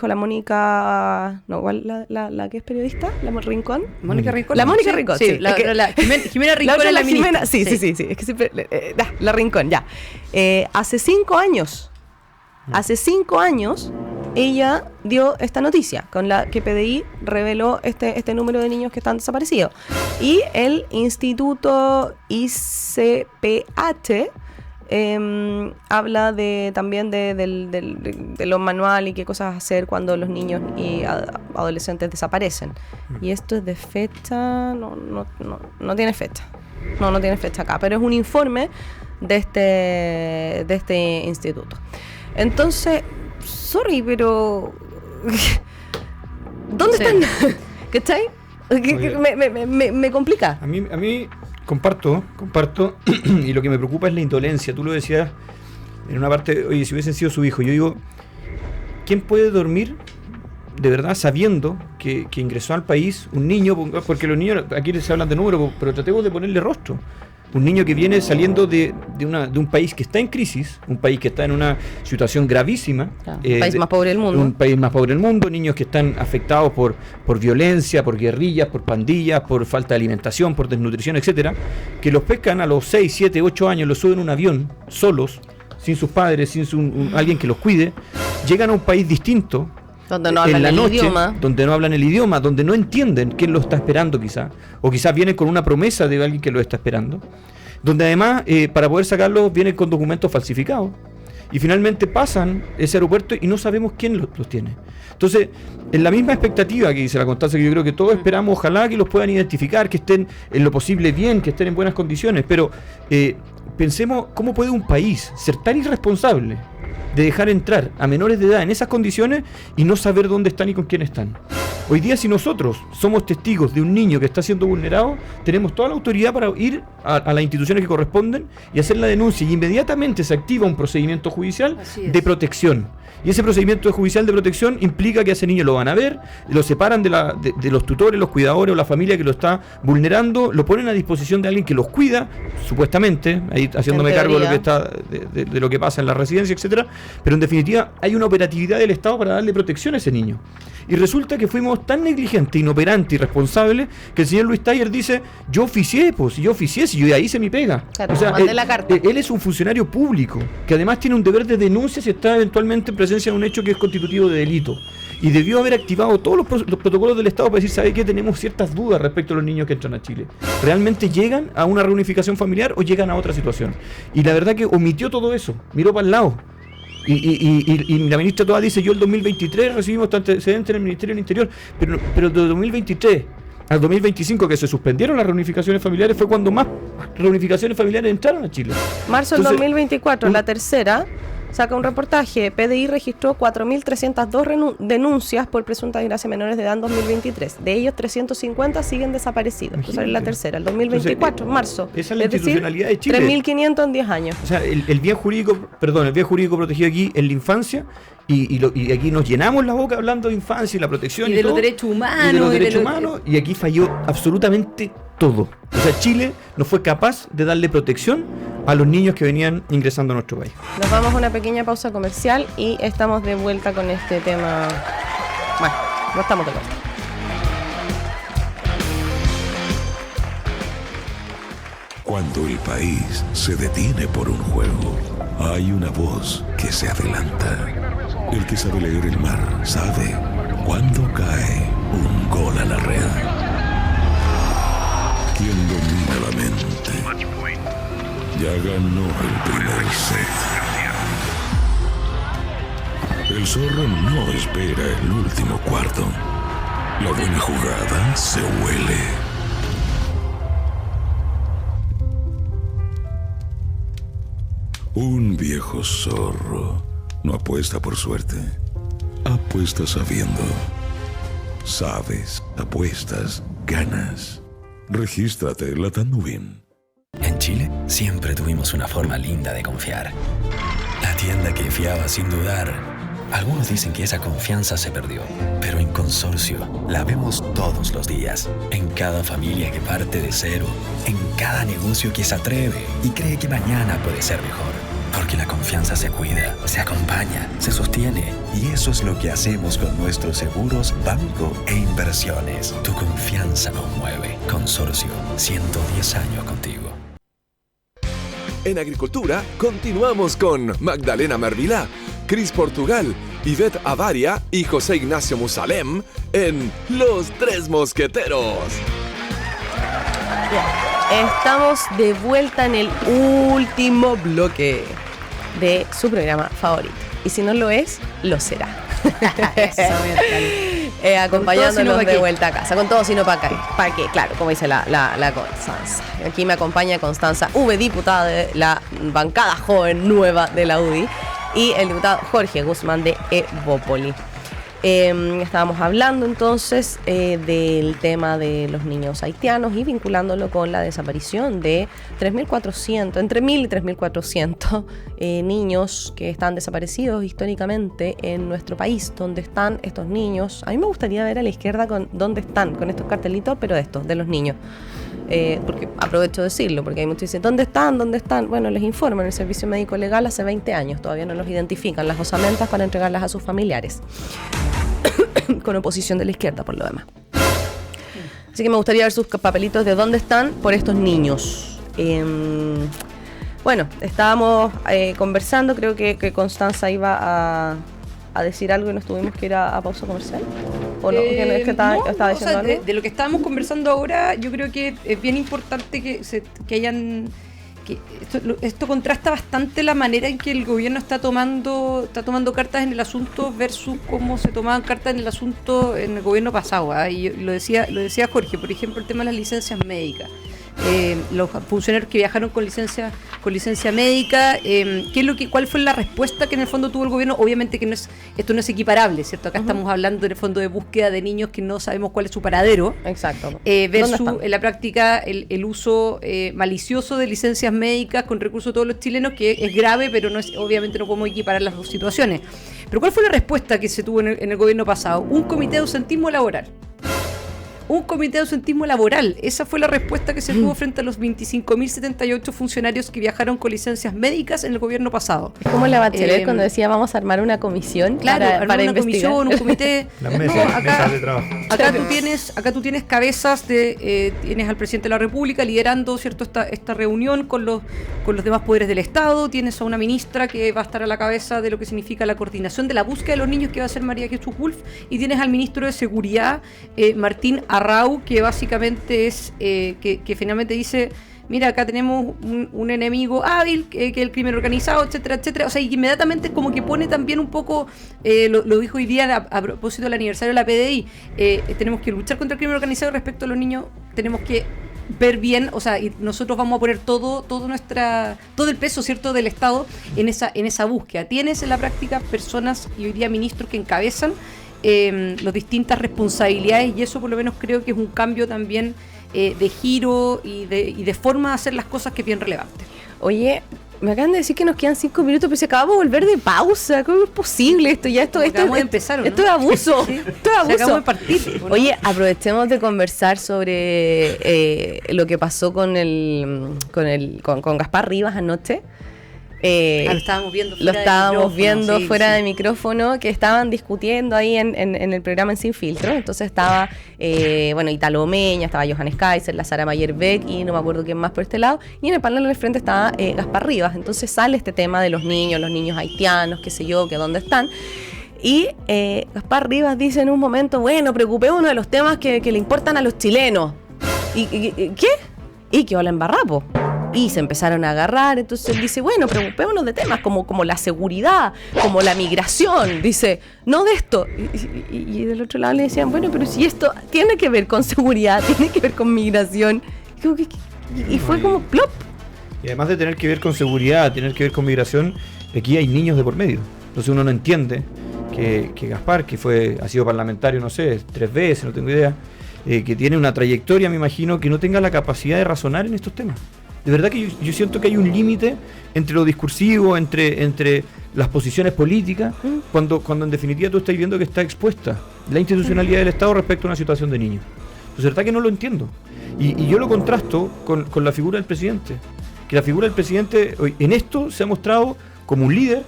la Mónica... No, ¿cuál? La que es periodista, la Rincón. Mónica Rincón. La Mónica Rincón, sí. Jimena Rincón es la ministra. Sí. Es que siempre... la Rincón, ya. Hace 5 años, ella dio esta noticia con la que PDI reveló este número de niños que están desaparecidos. Y el Instituto ICPH habla también de los manuales y qué cosas hacer cuando los niños y adolescentes desaparecen. Y esto es de fecha, no tiene fecha. No tiene fecha acá, pero es un informe de este instituto. Entonces, sorry, pero ¿dónde están? ¿Cachai? Me complica. A mí comparto y lo que me preocupa es la indolencia. Tú lo decías en una parte, oye, si hubiesen sido su hijo, yo digo, ¿quién puede dormir de verdad sabiendo que ingresó al país un niño? Porque los niños, aquí se hablan de números, pero tratemos de ponerle rostro. Un niño que viene saliendo de un país que está en crisis, un país que está en una situación gravísima. Claro, el país más pobre del mundo. Un país más pobre del mundo, niños que están afectados por violencia, por guerrillas, por pandillas, por falta de alimentación, por desnutrición, etcétera, que los pescan a los 6, 7, 8 años, los suben a un avión, solos, sin sus padres, sin alguien que los cuide, llegan a un país distinto, donde no hablan el idioma. Donde no hablan el idioma, donde no entienden quién lo está esperando quizá, o quizás vienen con una promesa de alguien que lo está esperando, donde además para poder sacarlos vienen con documentos falsificados, y finalmente pasan ese aeropuerto y no sabemos quién los tiene. Entonces, en la misma expectativa que dice la Constanza, que yo creo que todos esperamos, ojalá que los puedan identificar, que estén en lo posible bien, que estén en buenas condiciones, pero pensemos cómo puede un país ser tan irresponsable de dejar entrar a menores de edad en esas condiciones y no saber dónde están y con quién están. Hoy día, si nosotros somos testigos de un niño que está siendo vulnerado, tenemos toda la autoridad para ir a las instituciones que corresponden y hacer la denuncia, y inmediatamente se activa un procedimiento judicial de protección. Y ese procedimiento judicial de protección implica que a ese niño lo van a ver, lo separan de los tutores, los cuidadores o la familia que lo está vulnerando, lo ponen a disposición de alguien que los cuida, supuestamente, ahí haciéndome cargo de lo que está, de lo que pasa en la residencia, etcétera. Pero en definitiva hay una operatividad del Estado para darle protección a ese niño. Y resulta que fuimos tan negligentes, inoperantes, irresponsables, que el señor Luis Taller dice: yo oficié, si yo ya hice mi pega. Claro, mandé la carta. Él es un funcionario público, que además tiene un deber de denuncia si está eventualmente en presencia de un hecho que es constitutivo de delito. Y debió haber activado todos los protocolos del Estado para decir: ¿sabe qué? Tenemos ciertas dudas respecto a los niños que entran a Chile. ¿Realmente llegan a una reunificación familiar o llegan a otra situación? Y la verdad que omitió todo eso, miró para el lado. Y la ministra Toá dice: yo el 2023 recibimos antecedentes en el Ministerio del Interior, pero de 2023 al 2025, que se suspendieron las reunificaciones familiares, fue cuando más reunificaciones familiares entraron a Chile. Marzo del 2024, la tercera, saca un reportaje: PDI registró 4.302 denuncias por presunta desgracia menores de edad en 2023. De ellos, 350 siguen desaparecidos. Entonces, es la tercera, el 2024, marzo. Esa es la institucionalidad de Chile. 3.500 en 10 años. O sea, el bien jurídico protegido aquí es la infancia. Y aquí nos llenamos la boca hablando de infancia y la protección y de los derechos humanos. Y de los derechos humanos, y aquí falló absolutamente todo. O sea, Chile no fue capaz de darle protección a los niños que venían ingresando a nuestro país. Nos vamos a una pequeña pausa comercial y estamos de vuelta con este tema. Bueno, no estamos de vuelta. Cuando el país se detiene por un juego, hay una voz que se adelanta. El que sabe leer el mar sabe cuándo cae un gol a la red. Quien domina la mente ya ganó el primer set. El zorro no espera el último cuarto. La buena jugada se huele. Un viejo zorro no apuesta por suerte, apuesta sabiendo. Sabes, apuestas, ganas. Regístrate en la Tanduvin. En Chile siempre tuvimos una forma linda de confiar. La tienda que fiaba sin dudar. Algunos dicen que esa confianza se perdió, pero en Consorcio la vemos todos los días. En cada familia que parte de cero, en cada negocio que se atreve y cree que mañana puede ser mejor. Porque la confianza se cuida, se acompaña, se sostiene. Y eso es lo que hacemos con nuestros seguros, banco e inversiones. Tu confianza nos mueve. Consorcio, 110 años contigo. En Agricultura continuamos con Magdalena Mervilá, Cris Portugal, Ivette Avaria y José Ignacio Musalem en Los Tres Mosqueteros. Estamos de vuelta en el último bloque de su programa favorito. Y si no lo es, lo será. Acompañándonos de vuelta a casa. Con todo, sino para acá. ¿Para qué? Claro, como dice la Constanza. Aquí me acompaña Constanza V, diputada de la bancada joven nueva de la UDI, y el diputado Jorge Guzmán de Evópoli. Estábamos hablando entonces del tema de los niños haitianos y vinculándolo con la desaparición de 3.400, entre 1.000 y 3.400 niños que están desaparecidos históricamente en nuestro país. ¿Dónde están estos niños? A mí me gustaría ver a la izquierda con dónde están, con estos cartelitos, pero de los niños. Porque aprovecho de decirlo, porque hay muchos que dicen: ¿dónde están? ¿Dónde están? Bueno, les informan, el Servicio Médico Legal hace 20 años todavía no los identifican las osamentas para entregarlas a sus familiares. Con oposición de la izquierda, por lo demás. Así que me gustaría ver sus papelitos de dónde están por estos niños. Bueno, estábamos conversando, creo que Constanza iba a decir algo y nos tuvimos que ir a pausa comercial. ¿O no? ¿Es que estaba diciendo algo? De lo que estábamos conversando ahora, yo creo que es bien importante que hayan... Esto contrasta bastante la manera en que el gobierno está tomando cartas en el asunto versus cómo se tomaban cartas en el asunto en el gobierno pasado. Y lo decía Jorge, por ejemplo, el tema de las licencias médicas. los funcionarios que viajaron con licencia médica, ¿cuál fue la respuesta que en el fondo tuvo el gobierno? Obviamente que esto no es equiparable, ¿cierto? Acá estamos hablando en el fondo de búsqueda de niños que no sabemos cuál es su paradero. Exacto. Versus en la práctica el uso malicioso de licencias médicas con recursos de todos los chilenos, que es grave, pero obviamente no podemos equiparar las dos situaciones. Pero ¿cuál fue la respuesta que se tuvo en el gobierno pasado? Un comité de ausentismo laboral. Un comité de ausentismo laboral. Esa fue la respuesta que se tuvo frente a los 25.078 funcionarios que viajaron con licencias médicas en el gobierno pasado. Es como la Bachelet cuando decía vamos a armar una comisión para una investigar. comisión, un comité. Mesas de trabajo. Acá tú tienes cabezas tienes al presidente de la República liderando, ¿cierto?, esta reunión con los demás poderes del Estado. Tienes a una ministra que va a estar a la cabeza de lo que significa la coordinación de la búsqueda de los niños, que va a ser María Jesús Wolf, y tienes al ministro de Seguridad, Martín Arrau, que básicamente es que finalmente dice: mira, acá tenemos un enemigo hábil, que es el crimen organizado, etcétera, etcétera. O sea, y inmediatamente como que pone también un poco, lo dijo hoy día a propósito del aniversario de la PDI, tenemos que luchar contra el crimen organizado. Respecto a los niños, tenemos que ver bien, o sea, y nosotros vamos a poner todo el peso, ¿cierto?, del Estado en esa búsqueda. Tienes en la práctica personas y hoy día ministros que encabezan las distintas responsabilidades, y eso por lo menos creo que es un cambio también de giro y de forma de hacer las cosas, que es bien relevante. Oye, me acaban de decir que nos quedan 5 minutos, pero si acabamos de volver de pausa. ¿Cómo es posible esto? Acabamos de empezar, ¿o no? Esto es abuso. Sí. Esto es abuso. Acabamos de partir, ¿no? Oye, aprovechemos de conversar sobre lo que pasó con Gaspar Rivas anoche. Lo estábamos viendo fuera de micrófono, que estaban discutiendo ahí en el programa en Sin Filtro. Entonces estaba Italo Meña, estaba Johannes Kaiser, la Sara Mayer Beck y no me acuerdo quién más por este lado, y en el panel del frente estaba Gaspar Rivas. Entonces sale este tema de los niños haitianos, qué sé yo, que dónde están. Y Gaspar Rivas dice en un momento: bueno, preocupémonos de los temas que le importan a los chilenos. ¿Y qué? Y que hola embarrapo. Y se empezaron a agarrar. Entonces él dice: bueno, preocupémonos de temas como la seguridad, como la migración. Dice: no de esto. Y del otro lado le decían: bueno, pero si esto tiene que ver con seguridad, tiene que ver con migración. Y fue como plop. Y además de tener que ver con seguridad, tener que ver con migración, aquí hay niños de por medio. Entonces uno no entiende que Gaspar, que ha sido parlamentario, no sé, 3 veces, no tengo idea, que tiene una trayectoria, me imagino, que no tenga la capacidad de razonar en estos temas. De verdad que yo siento que hay un límite entre lo discursivo, entre las posiciones políticas, cuando en definitiva tú estás viendo que está expuesta la institucionalidad del Estado respecto a una situación de niños. Entonces, de verdad que no lo entiendo. Y yo lo contrasto con la figura del presidente. Que la figura del presidente en esto se ha mostrado como un líder,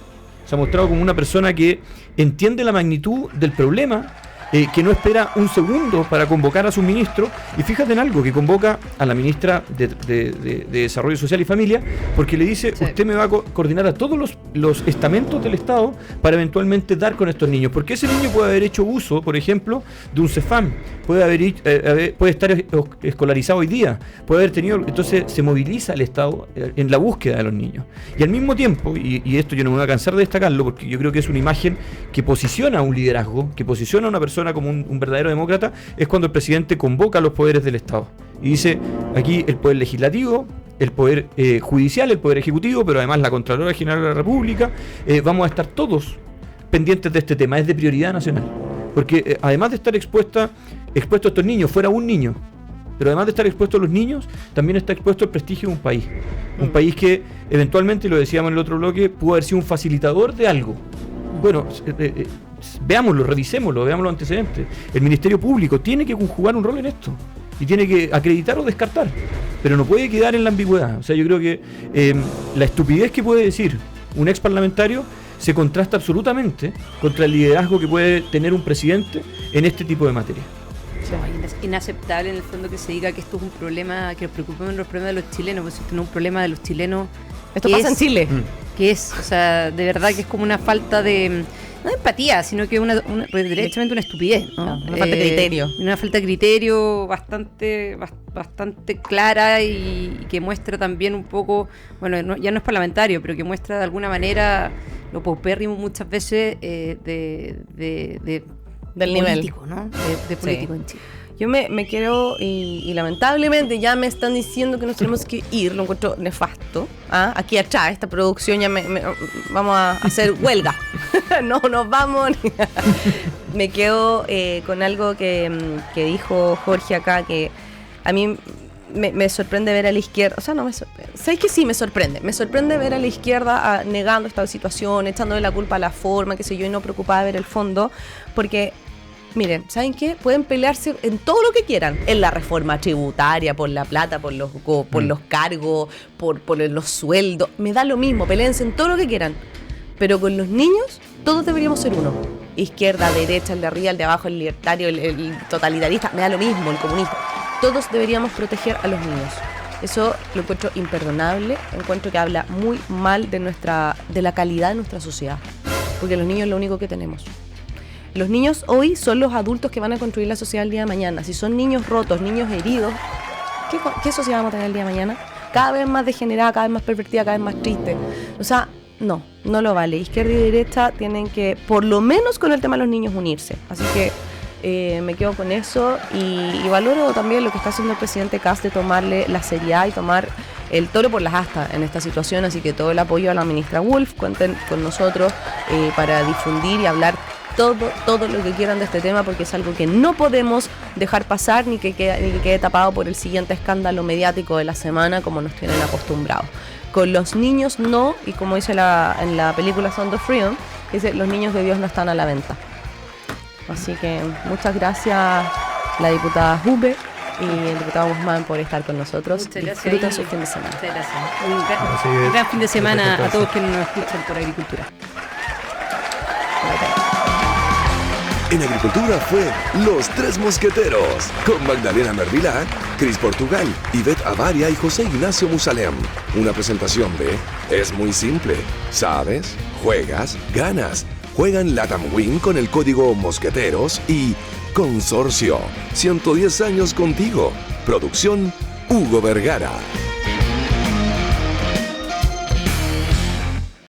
se ha mostrado como una persona que entiende la magnitud del problema, que no espera un segundo para convocar a sus ministros. Y fíjate en algo, que convoca a la ministra de Desarrollo Social y Familia, porque le dice: sí, usted me va a coordinar a todos los estamentos del Estado para eventualmente dar con estos niños, porque ese niño puede haber hecho uso, por ejemplo, de un CEFAM, puede estar escolarizado hoy día, puede haber tenido. Entonces se moviliza el Estado en la búsqueda de los niños, y al mismo tiempo, y esto yo no me voy a cansar de destacarlo, porque yo creo que es una imagen que posiciona a un liderazgo, que posiciona a una persona como un verdadero demócrata, es cuando el presidente convoca a los poderes del Estado y dice: aquí el poder legislativo, el poder judicial, el poder ejecutivo, pero además la Contralora General de la República, vamos a estar todos pendientes de este tema, es de prioridad nacional, porque además de estar expuesto a estos niños, fuera un niño, pero además de estar expuesto a los niños, también está expuesto el prestigio de un país que eventualmente, lo decíamos en el otro bloque, pudo haber sido un facilitador de algo. Bueno, veámoslo, revisémoslo, veamos los antecedentes. El Ministerio Público tiene que jugar un rol en esto y tiene que acreditar o descartar, pero no puede quedar en la ambigüedad. O sea, yo creo que la estupidez que puede decir un ex parlamentario se contrasta absolutamente contra el liderazgo que puede tener un presidente en este tipo de materia. Es inaceptable en el fondo que se diga que esto es un problema, que nos preocupemos de los problemas de los chilenos, porque esto no es un problema de los chilenos. Esto pasa en Chile. Que es, o sea, de verdad que es como una falta de, no de empatía, sino que derechamente una estupidez, ¿no? Una falta de criterio. Una falta de criterio bastante clara, y que muestra también un poco, bueno, ya no es parlamentario, pero que muestra de alguna manera lo paupérrimo muchas veces del político, nivel, ¿no? De político en Chile. Yo me quiero, y lamentablemente ya me están diciendo que nos tenemos que ir, lo encuentro nefasto. Aquí atrás, esta producción ya vamos a hacer huelga. No nos vamos. Me quedo con algo que dijo Jorge acá, que a mí me sorprende ver a la izquierda, o sea, no me sorprende. ¿Sabes que sí me sorprende? Me sorprende ver a la izquierda negando esta situación, echándole la culpa a la forma, qué sé yo, y no preocupada de ver el fondo, porque... Miren, ¿saben qué? Pueden pelearse en todo lo que quieran. En la reforma tributaria, por la plata, por los cargos, por los sueldos. Me da lo mismo, peleense en todo lo que quieran. Pero con los niños, todos deberíamos ser uno. Izquierda, derecha, el de arriba, el de abajo, el libertario, el totalitarista. Me da lo mismo, el comunista. Todos deberíamos proteger a los niños. Eso lo encuentro imperdonable. Encuentro que habla muy mal de la calidad de nuestra sociedad. Porque los niños es lo único que tenemos. Los niños hoy son los adultos que van a construir la sociedad el día de mañana. Si son niños rotos, niños heridos, ¿qué sociedad vamos a tener el día de mañana? Cada vez más degenerada, cada vez más pervertida, cada vez más triste. O sea, no lo vale. Izquierda y derecha tienen que, por lo menos con el tema de los niños, unirse. Así que me quedo con eso y valoro también lo que está haciendo el presidente Kast de tomarle la seriedad y tomar el toro por las astas en esta situación. Así que todo el apoyo a la ministra Wolf. Cuenten con nosotros para difundir y hablar todo lo que quieran de este tema, porque es algo que no podemos dejar pasar ni que quede tapado por el siguiente escándalo mediático de la semana, como nos tienen acostumbrados. Con los niños no, y como dice en la película Sound of Freedom, dice, los niños de Dios no están a la venta. Así que muchas gracias la diputada Juve y el diputado Guzmán por estar con nosotros. Muchas gracias. Disfruten su fin de semana. Muchas gracias. Un gran fin de semana a todos quienes nos escuchan por Agricultura. En Agricultura fue Los Tres Mosqueteros, con Magdalena Mervilá, Cris Portugal, Ivette Avaria y José Ignacio Musalem. Una presentación de Es muy simple. ¿Sabes? Juegas, ganas. Juegan Latam Win con el código Mosqueteros y Consorcio. 110 años contigo. Producción Hugo Vergara.